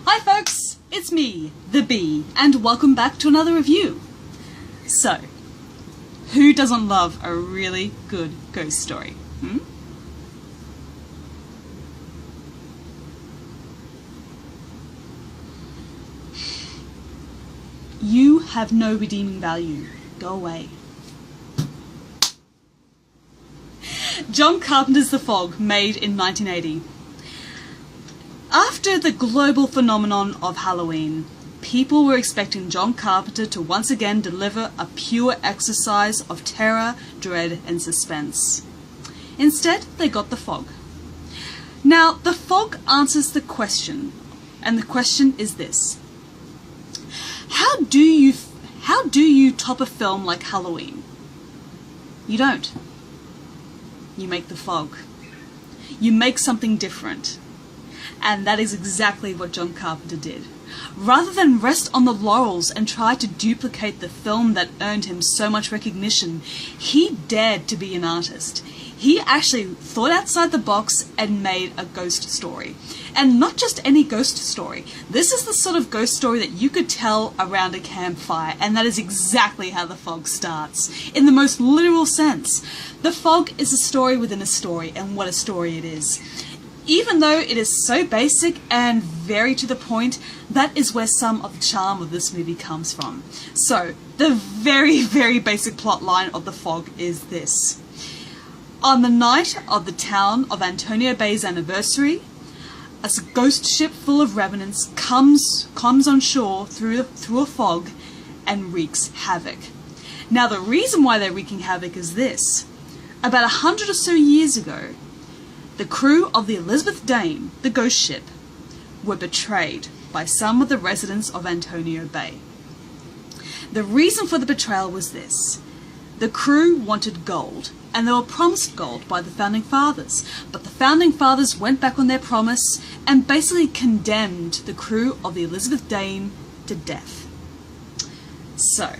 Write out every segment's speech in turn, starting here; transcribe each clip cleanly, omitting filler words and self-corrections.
Hi folks, it's me, the Bee, and welcome back to another review. So, who doesn't love a really good ghost story? You have no redeeming value. Go away. John Carpenter's The Fog, made in 1980. After the global phenomenon of Halloween, people were expecting John Carpenter to once again deliver a pure exercise of terror, dread, and suspense. Instead, they got The Fog. Now, The Fog answers the question, and the question is this. How do you top a film like Halloween? You don't. You make The Fog. You make something different. And that is exactly what John Carpenter did. Rather than rest on the laurels and try to duplicate the film that earned him so much recognition, he dared to be an artist. He actually thought outside the box and made a ghost story. And not just any ghost story. This is the sort of ghost story that you could tell around a campfire, and that is exactly how The Fog starts, in the most literal sense. The Fog is a story within a story, and what a story it is. Even though it is so basic and very to the point, that is where some of the charm of this movie comes from. So, the very, very basic plot line of The Fog is this. On the night of the town of Antonio Bay's anniversary, a ghost ship full of revenants comes on shore through a fog and wreaks havoc. Now, the reason why they're wreaking havoc is this. About 100 or so years ago, the crew of the Elizabeth Dane, the ghost ship, were betrayed by some of the residents of Antonio Bay. The reason for the betrayal was this. The crew wanted gold, and they were promised gold by the Founding Fathers, but the Founding Fathers went back on their promise and basically condemned the crew of the Elizabeth Dane to death. So,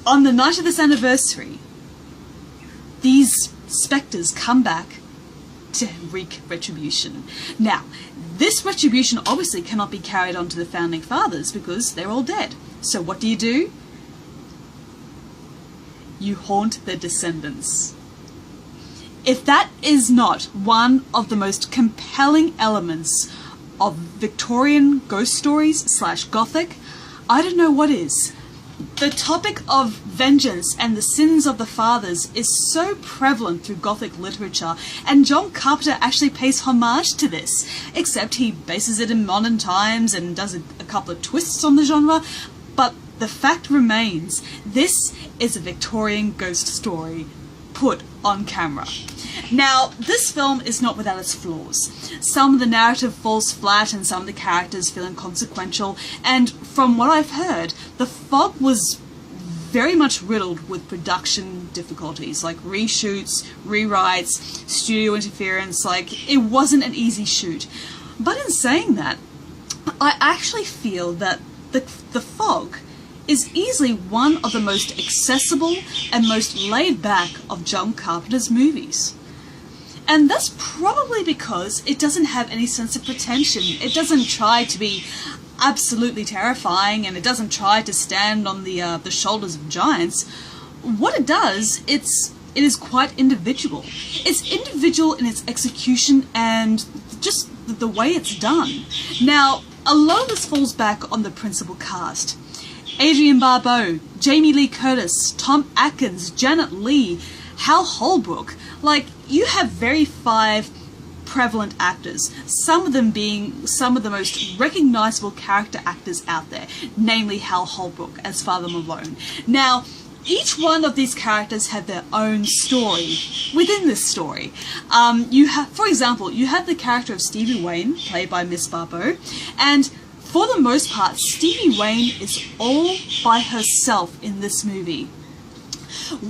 on the night of this anniversary, these spectres come back to wreak retribution. Now, this retribution obviously cannot be carried on to the Founding Fathers because they're all dead. So what do? You haunt their descendants. If that is not one of the most compelling elements of Victorian ghost stories / Gothic, I don't know what is. The topic of vengeance and the sins of the fathers is so prevalent through Gothic literature, and John Carpenter actually pays homage to this, except he bases it in modern times and does a couple of twists on the genre, but the fact remains, this is a Victorian ghost story put on camera. Now, this film is not without its flaws. Some of the narrative falls flat and some of the characters feel inconsequential, and from what I've heard, The Fog was very much riddled with production difficulties, like reshoots, rewrites, studio interference. Like, it wasn't an easy shoot. But in saying that, I actually feel that The Fog is easily one of the most accessible and most laid back of John Carpenter's movies. And that's probably because it doesn't have any sense of pretension. It doesn't try to be absolutely terrifying, and it doesn't try to stand on the shoulders of giants. What it does, it is quite individual. It's individual in its execution and just the way it's done. Now, a lot of this falls back on the principal cast. Adrienne Barbeau, Jamie Lee Curtis, Tom Atkins, Janet Leigh, Hal Holbrook. Like, you have very 5 prevalent actors, some of them being some of the most recognizable character actors out there, namely Hal Holbrook as Father Malone. Now, each one of these characters have their own story within this story. For example, you have the character of Stevie Wayne, played by Miss Barbeau, and for the most part, Stevie Wayne is all by herself in this movie.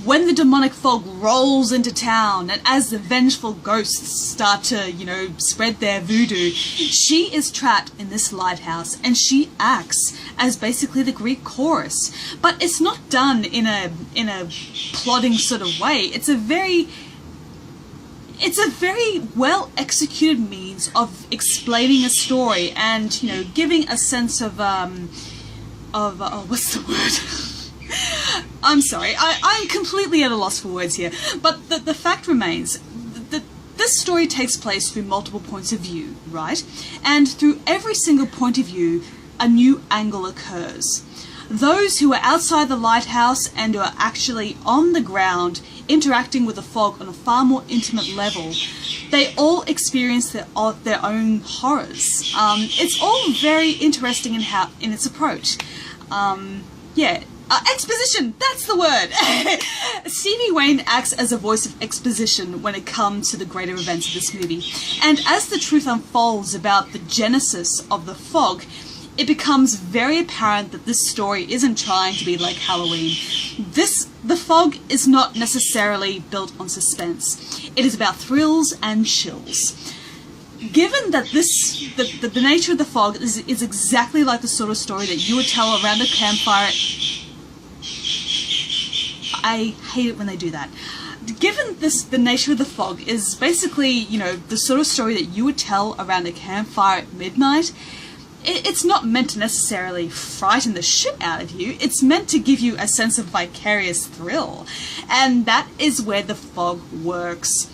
When the demonic fog rolls into town, and as the vengeful ghosts start to, spread their voodoo, she is trapped in this lighthouse, and she acts as basically the Greek chorus. But it's not done in a plodding sort of way. It's it's a very well executed means of explaining a story and, you know, giving a sense of what's the word? I'm sorry, I'm completely at a loss for words here, but the fact remains that this story takes place through multiple points of view, right? And through every single point of view, a new angle occurs. Those who are outside the lighthouse and who are actually on the ground interacting with the fog on a far more intimate level, they all experience their own horrors. It's all very interesting in its approach. Exposition, that's the word! Stevie Wayne acts as a voice of exposition when it comes to the greater events of this movie. And as the truth unfolds about the genesis of the fog, it becomes very apparent that this story isn't trying to be like Halloween. The fog is not necessarily built on suspense. It is about thrills and chills. Given that the nature of the fog is exactly like the sort of story that you would tell around a campfire... I hate it when they do that. Given the nature of the fog is basically, you know, the sort of story that you would tell around a campfire at midnight, it's not meant to necessarily frighten the shit out of you. It's meant to give you a sense of vicarious thrill. And that is where the fog works.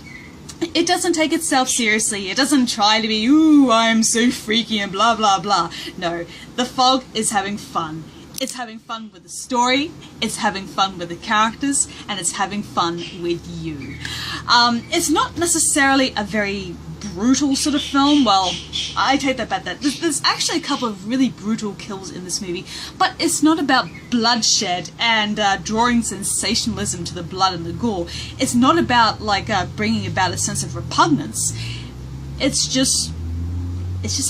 It doesn't take itself seriously. It doesn't try to be, ooh, I'm so freaky and blah, blah, blah. No, the fog is having fun. It's having fun with the story, it's having fun with the characters, and it's having fun with you. It's not necessarily a very brutal sort of film. Well, I take that back. There's actually a couple of really brutal kills in this movie, but it's not about bloodshed and drawing sensationalism to the blood and the gore. It's not about like bringing about a sense of repugnance. It's just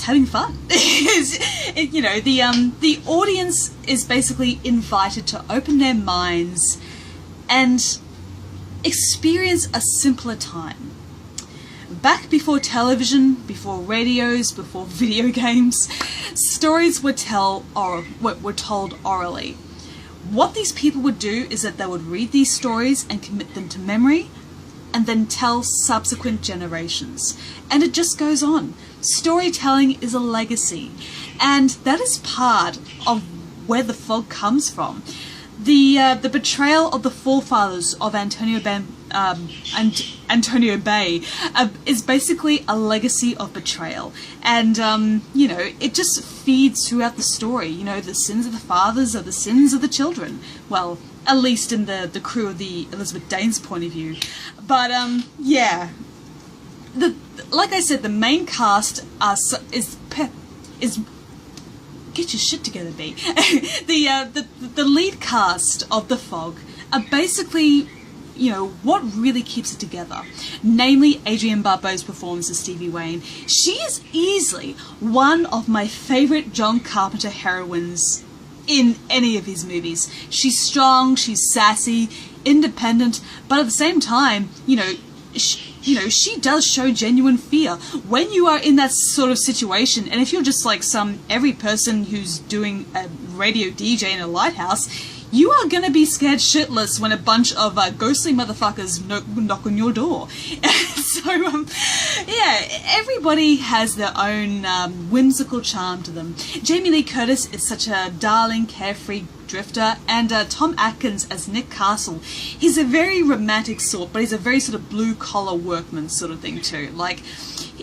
having fun. You know, the audience is basically invited to open their minds and experience a simpler time. Back before television, before radios, before video games, stories were told orally. What these people would do is that they would read these stories and commit them to memory and then tell subsequent generations. And it just goes on. Storytelling is a legacy, and that is part of where the fog comes from. The betrayal of the forefathers of Antonio Bay is basically a legacy of betrayal, and you know, it just feeds throughout the story. You know, the sins of the fathers are the sins of the children. Well, at least in the crew of the Elizabeth Danes point of view. But yeah. Like I said, the main cast is get your shit together, B. the lead cast of The Fog are basically, you know, what really keeps it together. Namely, Adrienne Barbeau's performance as Stevie Wayne. She is easily one of my favourite John Carpenter heroines in any of his movies. She's strong, she's sassy, independent, but at the same time, you know, she does show genuine fear when you are in that sort of situation. And if you're just like every person who's doing a radio DJ in a lighthouse, you are gonna be scared shitless when a bunch of ghostly motherfuckers knock on your door. So, yeah, everybody has their own whimsical charm to them. Jamie Lee Curtis is such a darling, carefree drifter, and Tom Atkins as Nick Castle. He's a very romantic sort, but he's a very sort of blue-collar workman sort of thing too. Like,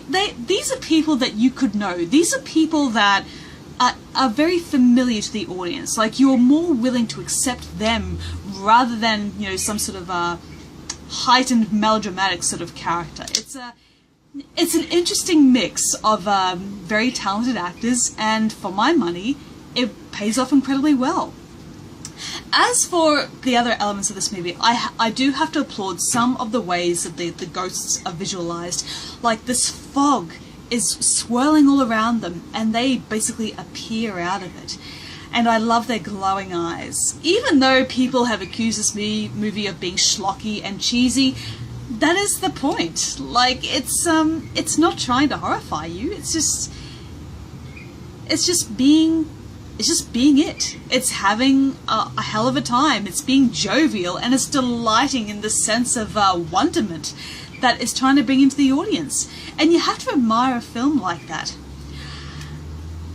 these are people that you could know. These are people that are very familiar to the audience. Like, you're more willing to accept them rather than, you know, some sort of heightened melodramatic sort of character. It's an interesting mix of very talented actors, and for my money, it pays off incredibly well. As for the other elements of this movie, I do have to applaud some of the ways that the ghosts are visualized. Like, this fog is swirling all around them, and they basically appear out of it. And I love their glowing eyes. Even though people have accused this movie of being schlocky and cheesy, that is the point. Like, it's not trying to horrify you. It's just being it. It's having a hell of a time. It's being jovial, and it's delighting in the sense of wonderment that it's trying to bring into the audience. And you have to admire a film like that.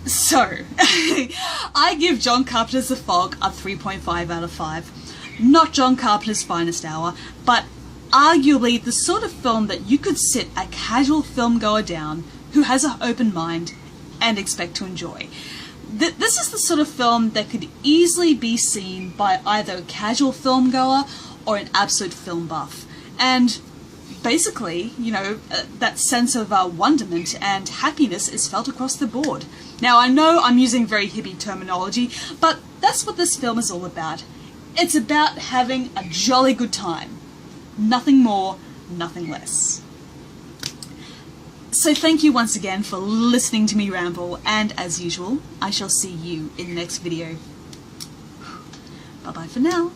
So, I give John Carpenter's The Fog a 3.5 out of 5. Not John Carpenter's finest hour, but arguably the sort of film that you could sit a casual film goer down who has an open mind and expect to enjoy. This is the sort of film that could easily be seen by either a casual film goer or an absolute film buff. And basically, you know, that sense of wonderment and happiness is felt across the board. Now, I know I'm using very hippie terminology, but that's what this film is all about. It's about having a jolly good time. Nothing more, nothing less. So thank you once again for listening to me ramble, and as usual, I shall see you in the next video. Bye bye for now.